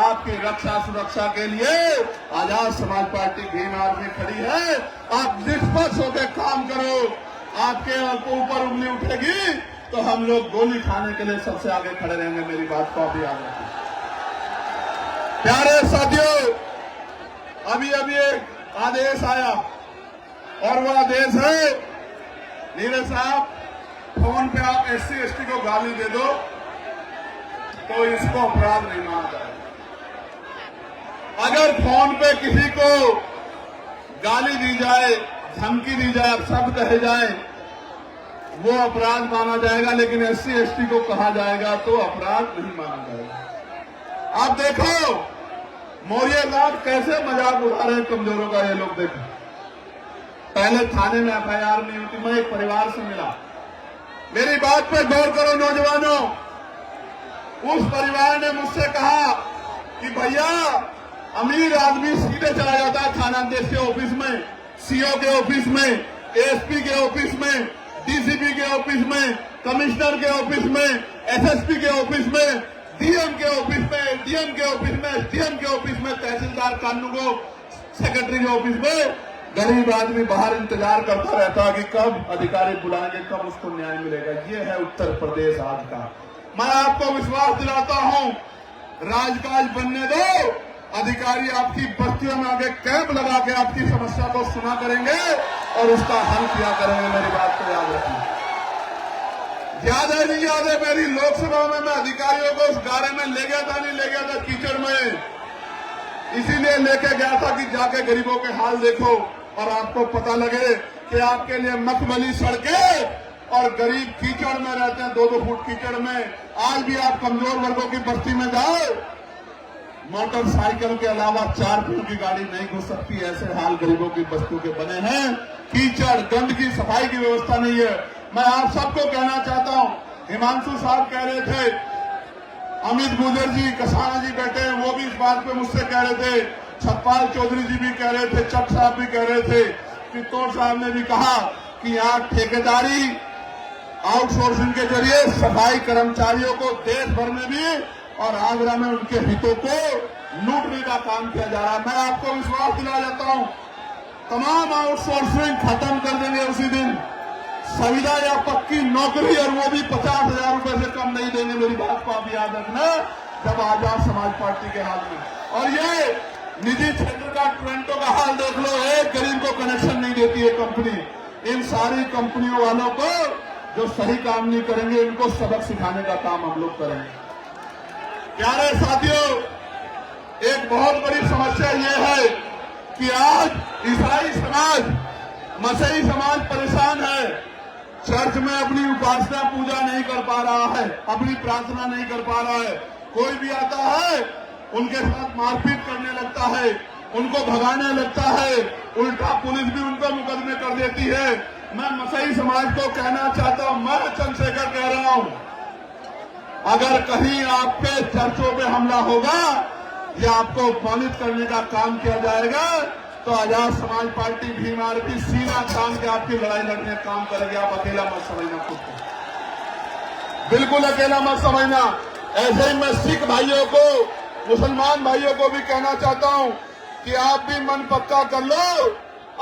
आपकी रक्षा सुरक्षा के लिए आजाद समाज पार्टी भीम आर्मी खड़ी है। आप निष्पक्ष होकर काम करो। आपके ऊपर उंगली उठेगी तो हम लोग गोली खाने के लिए सबसे आगे खड़े रहेंगे। मेरी बात को अभी याद रखिए। प्यारे साथियों, अभी एक आदेश आया और वो आदेश है, नीरज साहब, फोन पे आप SC ST को गाली दे दो तो इसको अपराध नहीं माना जाएगा। अगर फोन पे किसी को गाली दी जाए, धमकी दी जाए, शब्द कहे जाए, वो अपराध माना जाएगा, लेकिन SC ST को कहा जाएगा तो अपराध नहीं माना जाएगा। आप देखो मौर्य साहब कैसे मजाक उड़ा रहे हैं कमजोरों का। ये लोग देखो, पहले थाने में FIR नहीं होती। मैं एक परिवार से मिला, मेरी बात पे गौर करो नौजवानों। उस परिवार ने मुझसे कहा कि भैया, अमीर आदमी सीधे चला जाता है थानाध्यक्ष के ऑफिस में, CO के ऑफिस में, ASP के ऑफिस में, DCP के ऑफिस में, कमिश्नर के ऑफिस में, SSP के ऑफिस में, DM के ऑफिस में, DM के ऑफिस में, SDM के ऑफिस में, तहसीलदार कानूनगो सेक्रेटरी के ऑफिस में। गरीब आदमी बाहर इंतजार करता रहता है कि कब अधिकारी बुलाएंगे, कब उसको न्याय मिलेगा। ये है उत्तर प्रदेश आज का। मैं आपको विश्वास दिलाता हूं, राजकाज बनने दो, अधिकारी आपकी बस्तियों में आगे कैंप लगा के आपकी समस्या को सुना करेंगे और उसका हल किया करेंगे। मेरी बात को याद रखिए। याद है नहीं याद है, मेरी लोकसभा में मैं अधिकारियों को उस गारे में ले गया था, नहीं ले गया था, कीचड़ में। इसीलिए लेके गया था कि जाके गरीबों के हाल देखो और आपको पता लगे कि आपके लिए मखमली सड़कें और गरीब कीचड़ में रहते हैं, 2-2 फुट कीचड़ में। आज भी आप कमजोर वर्गों की बस्ती में जाओ, मोटरसाइकिल के अलावा 4 फुट की गाड़ी नहीं घुस सकती। ऐसे हाल गरीबों की बस्तियों के बने हैं। कीचड़, गंदगी, सफाई की व्यवस्था नहीं है। मैं आप सबको कहना चाहता हूं, हिमांशु साहब कह रहे थे, अमित गुजर जी, कसाना जी बैठे हैं, वो भी इस बात पे मुझसे कह रहे थे, छतपाल चौधरी जी भी कह रहे थे, चक साहब भी कह रहे थे, चित्तौड़ साहब ने भी कहा कि यहाँ ठेकेदारी आउटसोर्सिंग के जरिए सफाई कर्मचारियों को देश भर में भी और आगरा में उनके हितों को लूटने का काम किया जा रहा है। मैं आपको विश्वास दिला जाता हूं, तमाम आउटसोर्सिंग खत्म कर देंगे उसी दिन। संविदा या पक्की नौकरी, और वो भी 50,000 रुपए से कम नहीं देंगे। मेरी बात को आप याद रखना, जब आजाद समाज पार्टी के हाथ में। और ये निजी क्षेत्र का टोरंटो का हाल देख लो, एक गरीब को कनेक्शन नहीं देती है कंपनी। इन सारी कंपनियों वालों को जो सही काम नहीं करेंगे, इनको सबक सिखाने का काम हम लोग करेंगे। प्यारे साथियों, एक बहुत बड़ी समस्या ये है कि आज ईसाई समाज, मसीही समाज परेशान है। चर्च में अपनी उपासना पूजा नहीं कर पा रहा है, अपनी प्रार्थना नहीं कर पा रहा है। कोई भी आता है, उनके साथ मारपीट करने लगता है, उनको भगाने लगता है, उल्टा पुलिस भी उन पर मुकदमे कर देती है। मैं मसीही समाज को कहना चाहता हूं, मैं चंद्रशेखर कह रहा हूं, अगर कहीं आपके चर्चों पे हमला होगा या आपको अपमानित करने का काम किया जाएगा तो आजाद समाज पार्टी भीम आर्मी सीना तान के आपकी लड़ाई लड़ने का काम करेगी। आप अकेला मत समझना खुद को, बिल्कुल अकेला मत समझना। ऐसे ही मैं सिख भाइयों को, मुसलमान भाइयों को भी कहना चाहता हूं कि आप भी मन पक्का कर लो,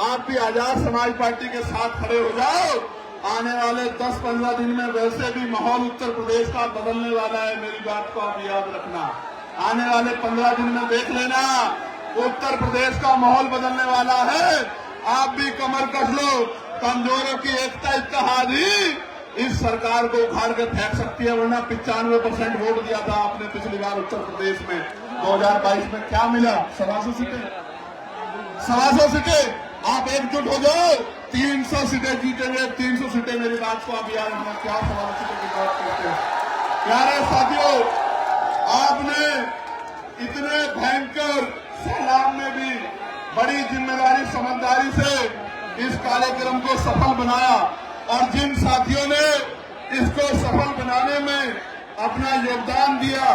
आप भी आजाद समाज पार्टी के साथ खड़े हो जाओ। आने वाले 10-15 दिन में वैसे भी माहौल उत्तर प्रदेश का बदलने वाला है। मेरी बात को आप याद रखना, आने वाले 15 दिन में देख लेना, उत्तर प्रदेश का माहौल बदलने वाला है। आप भी कमर कस लो, कमजोरों की एकता इत्तेहाद ही इस सरकार को उखाड़ के फेंक सकती है। वरना 95% वोट दिया था आपने पिछली बार उत्तर प्रदेश में। 2022 में क्या मिला? 125 सीटें, 125 सीटें। आप एकजुट हो जाओ, 300 सीटें जीतेंगे, 300 सीटें। मेरी बात को आप याद रखना, क्या 125 सीटों की बात करते हैं। प्यारे साथियों, आपने इतने भयंकर सैलाब में भी बड़ी जिम्मेदारी, समझदारी से इस कार्यक्रम को सफल बनाया और जिन साथियों ने इसको सफल बनाने में अपना योगदान दिया,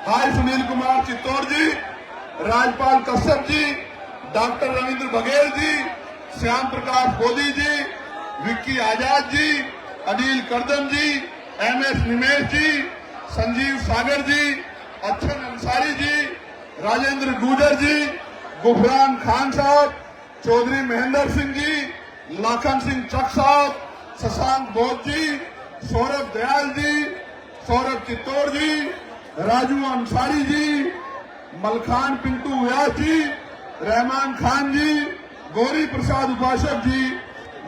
भाई सुनील कुमार चित्तौड़ जी, राजपाल कश्यप जी, डॉक्टर रविंद्र बघेल जी, श्याम प्रकाश बोधी जी, विक्की आजाद जी, अनिल करदम जी, MS निमेश जी, संजीव सागर जी, अच्छन अंसारी जी, राजेंद्र गुजर जी, गुफरान खान साहब, चौधरी महेंद्र सिंह जी, लाखन सिंह चक साहब, शशांक बोध जी, सौरभ दयाल जी, सौरभ चित्तौड़ जी, राजू अंसारी जी, मलखान पिंटू व्यास जी, रहमान खान जी, गौरी प्रसाद उपासक जी,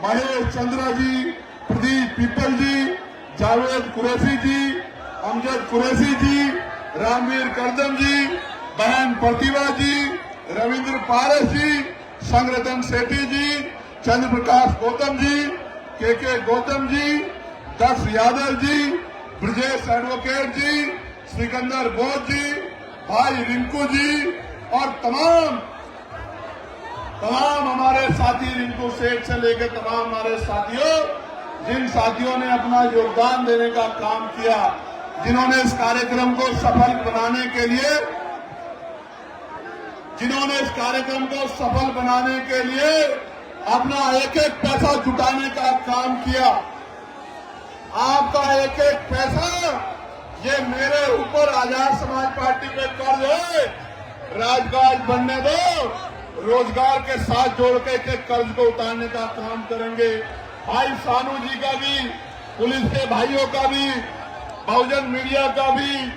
महेश चंद्रा जी, प्रदीप पीपल जी, जावेद कुरैशी जी, अमजद कुरैशी जी, रामवीर करदम जी, बहन प्रतिभा जी, रविंद्र पारस जी, संगरतन सेठी जी, चंद्र प्रकाश गौतम जी, के गौतम जी, दक्ष यादव जी, ब्रजेश एडवोकेट जी, सिकंदर बोध जी, भाई रिंकू जी और तमाम हमारे साथी, रिंकू सेठ से लेकर तमाम हमारे साथियों, जिन साथियों ने अपना योगदान देने का काम किया, जिन्होंने इस कार्यक्रम को सफल बनाने के लिए अपना एक एक पैसा जुटाने का काम किया। आपका एक एक पैसा ये मेरे ऊपर आजाद समाज पार्टी पे कर्ज है। राजकाज बनने दो, रोजगार के साथ जोड़ के कर्ज को उतारने का काम करेंगे। भाई सानू जी का भी, पुलिस के भाइयों का भी, बहुजन मीडिया का भी,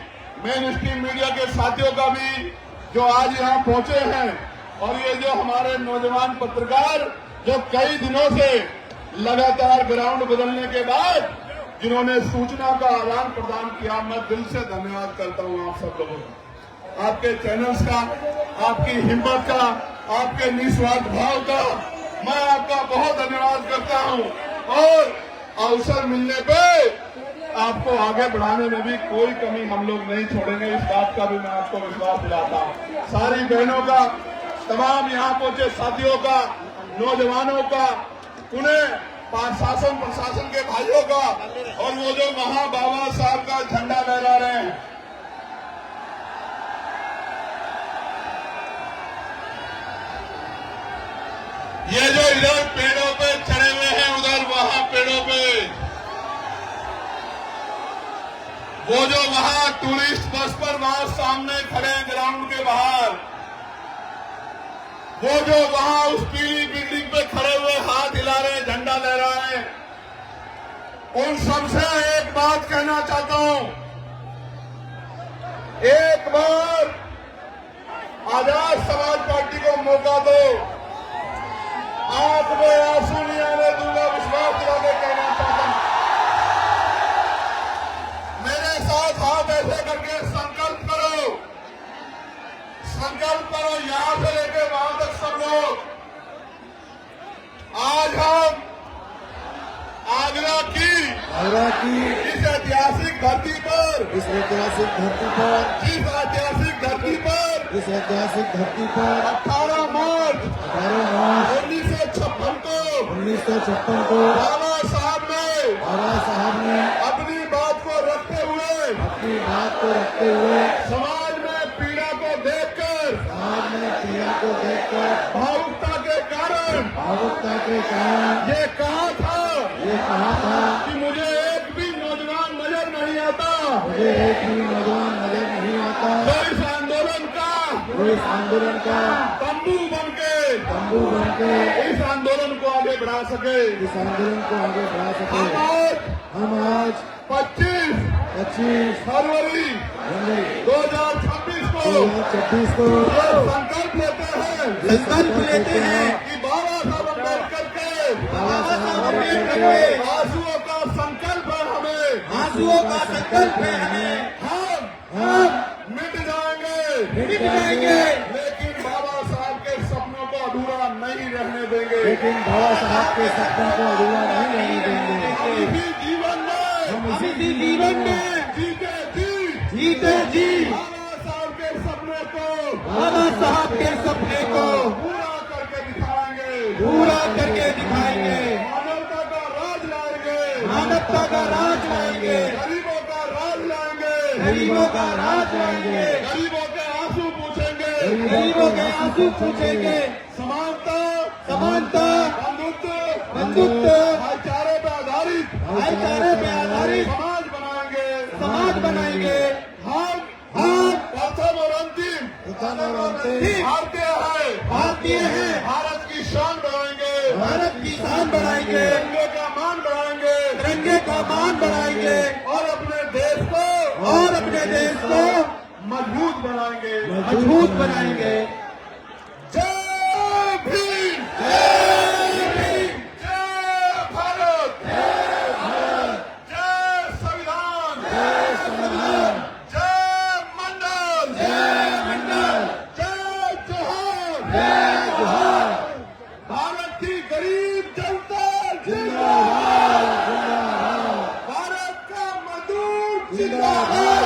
मेन स्ट्रीम मीडिया के साथियों का भी, जो आज यहाँ पहुंचे हैं, और ये जो हमारे नौजवान पत्रकार जो कई दिनों से लगातार ग्राउंड बदलने के बाद जिन्होंने सूचना का आदान प्रदान किया, मैं दिल से धन्यवाद करता हूं आप सब लोगों का, आपके चैनल्स का, आपकी हिम्मत का, आपके निस्वार्थ भाव का मैं आपका बहुत धन्यवाद करता हूं। और अवसर मिलने पे आपको आगे बढ़ाने में भी कोई कमी हम लोग नहीं छोड़ेंगे, इस बात का भी मैं आपको विश्वास दिलाता हूं। सारी बहनों का, तमाम यहाँ पहुंचे साथियों का, नौजवानों का, उन्हें शासन प्रशासन के भाइयों का, और वो जो बाबा साहब का झंडा लहरा रहे हैं, ये जो इधर पेड़ों पे चढ़े हुए हैं, उधर वहां पेड़ों पे, वो जो वहां टूरिस्ट बस पर वहां सामने खड़े हैं ग्राउंड के बाहर, वो जो वहां उस पीली बिल्डिंग पे खड़े हुए हाथ हिला रहे, झंडा लहरा रहे हैं, उन सबसे एक बात कहना चाहता हूं, एक बार आजाद समाज पार्टी को मौका दो। आंख में आंसू नहीं आने दूंगा, विश्वास दिला के कहना चाहता हूं। मेरे साथ हाथ ऐसे करके संकल्प करो, यहां से लेकर वहां तक सब लोग। आज हम आगरा की इस ऐतिहासिक धरती पर, इस ऐतिहासिक धरती पर 18 मार्च 1956 को बाबा साहब ने अपनी बात को रखते हुए समाज में पीड़ा को देखकर भावुकता के कारण ये कहा था कि मुझे एक भी नौजवान नजर नहीं आता, तो इस आंदोलन का तंबू बन के इस आंदोलन को आगे बढ़ा सके। हम आज 25 फरवरी 2026 को संकल्प लेते हैं कि बाबा साहब अम्बेडकर के आंसुओं का संकल्प है हमें, हम मिट जाएंगे, लेकिन बाबा साहब के सपनों को अधूरा नहीं रहने देंगे। इसी जीवन में जीते जी बाबा साहब के सपने को पूरा करके दिखाएंगे। मानवता का राज लाएंगे, गरीबों का राज लाएंगे, गरीबों के आंसू पूछेंगे, समानता, बंधुत्व, बंधुत्व भाईचारे पे आधारित समाज बनाएंगे। हम प्रथम और अंतिम भारतीय है। भारत की शान बढ़ाएंगे। तिरंगे का मान बढ़ाएंगे और अपने देश को मजबूत बनाएंगे। जय भीम, जय भारत, जय संविधान, जय मंडल, जय जोहार। भारत की गरीब जनता जिंदाबाद। भारत का मजदूर जिंदाबाद।